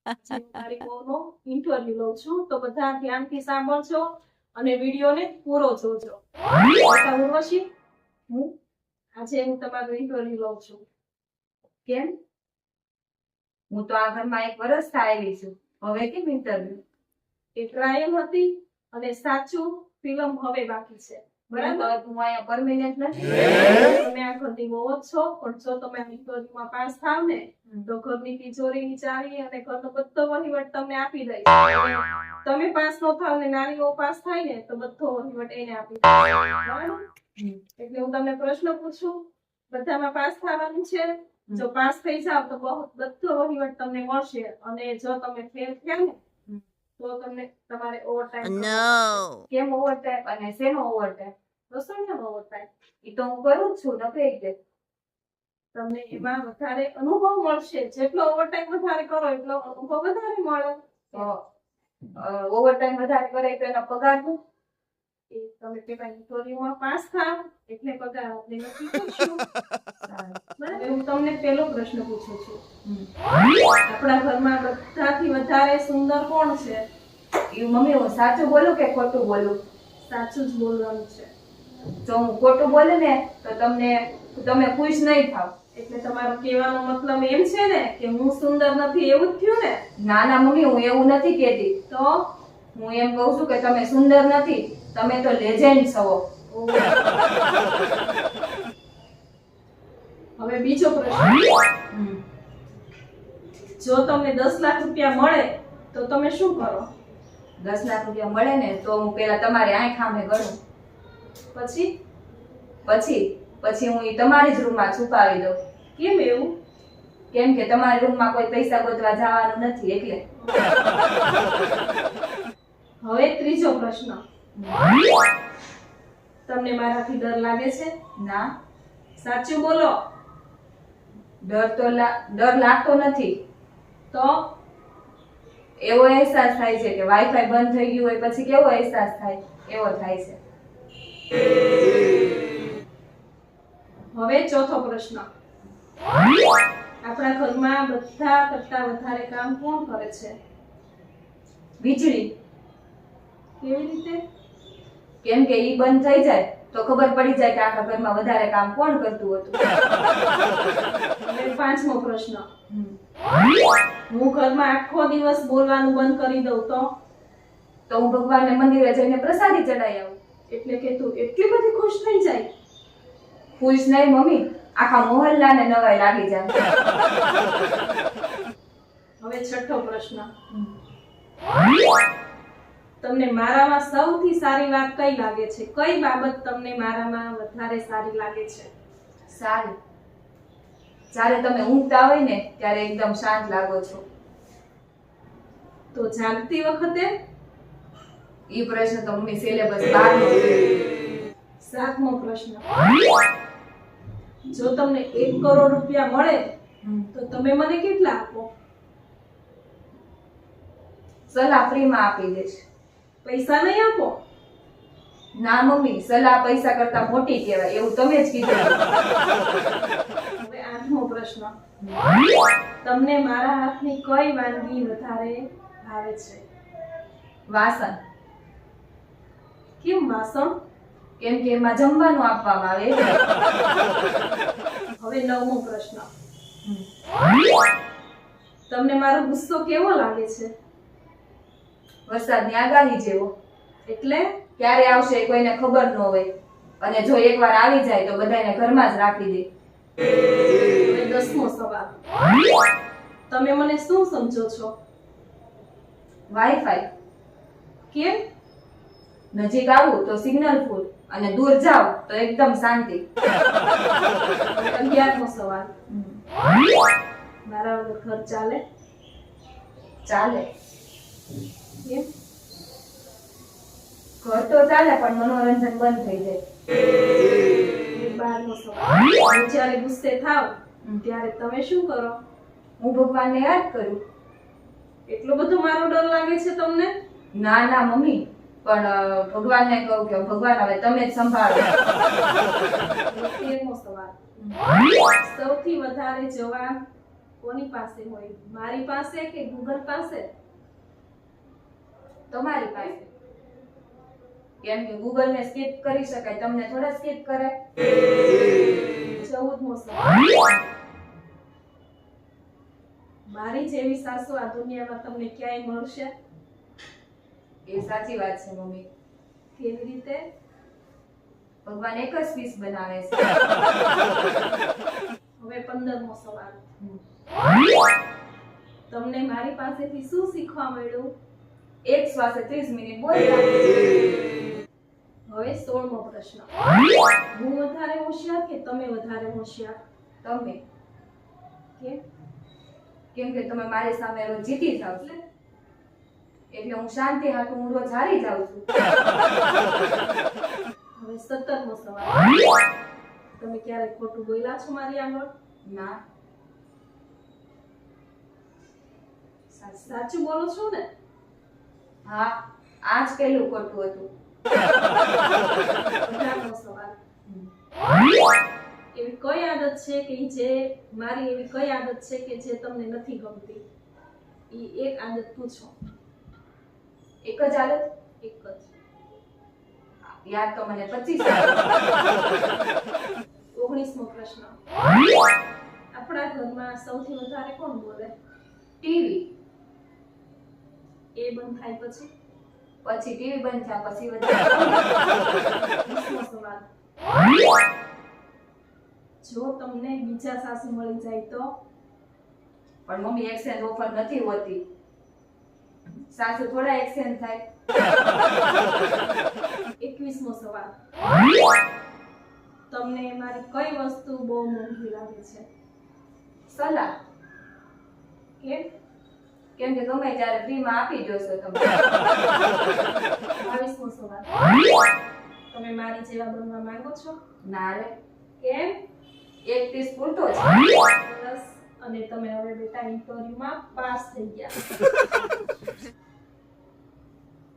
જે મારી બહુનો ઇન્ટરવ્યુ લઉં છું, તો બધા ધ્યાનથી સાંભળજો અને વિડીયોને પૂરો જોજો. ઉર્વશી, આજે હું તમારું ઇન્ટરવ્યુ લઉં છું. કેમ? હું તો આ ઘરમાં 1 વર્ષ આવી છું, હવે કેમ ઇન્ટરવ્યુ? એ ટ્રાયલ હતી અને સાચું ફિલ્મ હવે બાકી છે. બરાબર, હું અહીંયા પરમેનન્ટ નથી. તમે આ ઘરની વહુ જ છો, પણ જો તમે આ ઇન્ટરવ્યુમાં પાસ થાવ ને તો ઘરની તિજોરીની ચાવી અને ઘરનો બધો વહીવટ તમને આપી દઈશ. તમે પાસ ન થાવ ને નાની વહુ પાસ થાય ને તો બધો વહીવટ એને આપી દઈશ. બરાબર? એટલે હું તમને પ્રશ્ન પૂછું, બધામાં પાસ થવાનું છે. જો પાસ થઈ જાવ તો બધો વહીવટ તમને મળશે, અને જો તમે ફેલ થયા ને તો તમને તમારે ઓવરટાઈમ કેમ ઓવરટાઈમ અને શેનો ઓવરટાઈમ? રસોઈનો ઓવરટાઈમ. એ તો હું કરું જ છું, નકરી દે. તમને એમાં વધારે અનુભવ મળશે. જેટલો ઓવરટાઈમ વધારે કરો એટલો અનુભવ વધારે મળે. તો ઓવરટાઈમ વધારે કરે તો એનો પગાર શું? એ તમે પેલા ઇન્ટરવ્યુમાં પાસ થાવ એટલે પગાર આપણે નક્કી કરશું. બરાબર? હું તમને પહેલો પ્રશ્ન પૂછું છું. આપણા ઘરમાં બધાથી વધારે સુંદર કોણ છે? એ મમ્મી, હું સાચું બોલું કે ખોટું બોલું? સાચું જ બોલવાનું છે. જો હું ખોટું બોલું ને તો તમે ખુશ નહીં થાવ. એટલે તમારો કહેવાનો મતલબ એમ છે ને કે હું સુંદર નથી, એવું જ થયું ને? ના ના મમ્મી, હું એવું નથી કહેતી. તો હું એમ કહું છું કે તમે સુંદર નથી, તમે તો લેજેન્ડ છો. હવે બીજો પ્રશ્ન. જો તમને 10 લાખ રૂપિયા મળે તો તમે શું કરો? 10 લાખ રૂપિયા મળે ને તો હું પેલા તમારી આંખ સામે ગણું. પછી હું ઈ તમારી જ રૂમમાં છુપાવી દઉં. કેમ એવું? કેમ કે તમારી રૂમમાં કોઈ પૈસા ગોતવા જવાનું નથી એટલે. હવે ત્રીજો પ્રશ્ન. તમને મારાથી ડર લાગે છે? ના, સાચું બોલો. ડર લાગતો નથી. તો એવો અહેસાસ થાય છે કે વાઈફાઈ બંધ થઈ ગયું હોય પછી કેવો અહેસાસ થાય એવો થાય છે. હવે ચોથો પ્રશ્ન. આપણા ઘરમાં બધા કરતા વધારે કામ કોણ કરે છે? વીજળી. કેવી રીતે? કેમ કે ઈ બંધ થઈ જાય તો ખબર પડી જાય કે આખા ઘરમાં વધારે કામ કોણ કરતું હતું. હવે પાંચમો પ્રશ્ન. હું ઘરમાં આખો દિવસ બોલવાનું બંધ કરી દઉં તો હું ભગવાનને મંદિરે જઈને પ્રસાદી ચડાઈ આવું. એટલે કે તું એટલી બધી ખુશ થઈ જાય? ખુશ નહીં મમ્મી, આખા મોહલ્લાને નવાઈ લાગી જાય. હવે છઠ્ઠો પ્રશ્ન. તમને મારામાં સૌથી સારી વાત કઈ લાગે છે? કઈ બાબત તમને મારામાં વધારે સારી લાગે છે? સારી? જ્યારે તમે ઊંઘતા હોય ને ત્યારે એકદમ શાંત લાગો છો. તો જાગતી વખતે? ઈ પ્રશ્ન તો મમ્મી સિલેબસ બહારનો છે. સાતમો પ્રશ્ન. જો તમને 1 કરોડ રૂપિયા મળે તો તમે મને કેટલા આપો? સલાહ ફ્રીમાં આપી દઈશ. પૈસા નહીં આપો? ના મમ્મી, સલાહ પૈસા કરતા મોટી કહેવાય એવું તમે જ કીધું. હવે આઠમો પ્રશ્ન. તમને મારા હાથની કઈ વાનગી વધારે ભાવે છે? વાસણ. કેમ વાસણ? કેમ કે એમાં જમવાનું આપવામાં આવે એટલે. હવે નવમો પ્રશ્ન. તમને મારો ગુસ્સો કેવો લાગે છે? વરસાદની આગાહી જેવો. એટલે ક્યારે આવશે એ કોઈને ખબર ન હોય, અને જો એકવાર આવી જાય તો બધાને ઘરમાં જ રાખી દે. હવે 10મો સવાલ. તમે મને શું સમજો છો? વાઈફાઈ. કેમ? નજીક આવું તો સિગ્નલ ફૂલ, અને દૂર જાવ તો એકદમ શાંતિ. 11મો સવાલ. મારા વગર ઘર ચાલે? ચાલે. કેમ? ઘર તો ચાલે પણ મનોરંજન બંધ થઈ જાય. 12મો સવાલ. હું જ્યારે ગુસ્સે થાવ ત્યારે તમે શું કરો? હું ભગવાનને યાદ કરું. એટલો બધો મારો ડર લાગે છે તમને? ના ના મમ્મી, પણ ભગવાનને કહું કે ભગવાન હવે તમે જ સંભાળો. 13મો સવાલ. સૌથી વધારે જવાબ કોની પાસે હોય? મારી પાસે કે ગૂગલ પાસે? તમારી પાસે. કેમ કે ગૂગલ ને સ્કીપ કરી શકાય, તમને થોડા સ્કીપ કરે. 14મો સવાલ. મારી જેવી સાસુ આ દુનિયામાં તમને ક્યાંય મળશે? એ સાચી વાત છે મમ્મી. કેવી રીતે? ભગવાન એક જ પીસ બનાવે છે. હવે 15મો સવાલ. તમને મારી પાસેથી શું શીખવા મળ્યું? એક શ્વાસે 30 મિનિટ બોલતા. હવે 16મો પ્રશ્ન. હું વધારે હોશિયાર કે તમે વધારે હોશિયાર? તમે. કેમ? કેમ કે તમે મારી સામે રોજ જીતી જાવ છો એટલે હું શાંતિ હાટું હું રોજ હારી જાઉં છું. હવે 17મો સવાલ. તમે ક્યારે ખોટું બોલ્યા છો મારી આગળ? ના. સાચું બોલો છો ને? હા, આજ પહેલું ખોટું હતું. 18મો સવાલ. એવી કઈ આદત છે કે જે મારી એવી કઈ આદત છે કે જે તમને નથી ગમતી? ઈ એક આદત પૂછો. એક જ આદત? એક જ. યાદ તો મને 25 19મો પ્રશ્ન. આપણા ઘરમાં સૌથી વધારે કોણ બોલે? ટીવી. એ બંધ થાય પછી? પછી ટીવી બંધ થયા પછી વધારે. 20મો સવાલ. જો તમને બીજા સાસુ મળી જાય તો? પણ મમ્મી એક્સચેન્જ ઓફર નથી હોતી. સાસુ થોડા એક્સચેન્જ થાય. 21મો સવાલ. તમને મારી કઈ વસ્તુ બહુ મોંઘી લાગે છે? સલાહ. કેમ? કેમ કે ગમે ત્યારે ફ્રીમાં આપી દો છો તમે. 22મો સવાલ. તમે મારી જેવા બનવા માંગો છો? ના રે, કેમ? એક પીસ પૂરતો છે. સરસ. અને તમે હવે બેટા ઇન્ટરવ્યુમાં પાસ થઈ ગયા.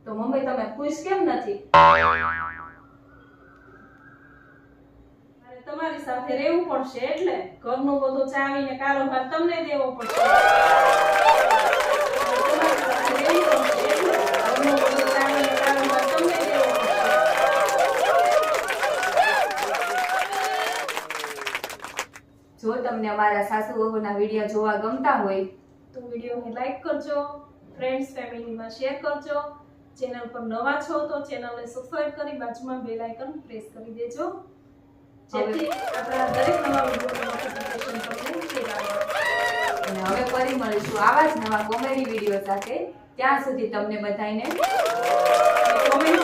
તો મમ્મી તમે ખુશ કેમ નથી? મારે તમારી સાથે રહેવું પડશે એટલે ઘરનું બધું ચાવીને કારોબાર તમને દેવો પડશે. તમારી સાથે રહેવું પડશે એટલે ઘરનું બધું ચાવીને કારોબાર તમને દેવો પડશે. જો તમને અમારા સાસુ વહુના વિડીયો જોવા ગમતા હોય તો વિડીયોને લાઈક કરજો, ફ્રેન્ડ્સ ફેમિલીમાં શેર કરજો. ચેનલ પર નવા છો તો ચેનલને સબસ્ક્રાઇબ કરી બાજુમાં બેલ આઇકન પ્રેસ કરી દેજો જેથી આપણા દરેક નવા વિડીયોની નોટિફિકેશન તમને મળે. અને હવે ફરી મળીશું આવા જ નવા કોમેડી વિડીયો સાથે. ત્યાં સુધી તમને બધાને કોમેન્ટ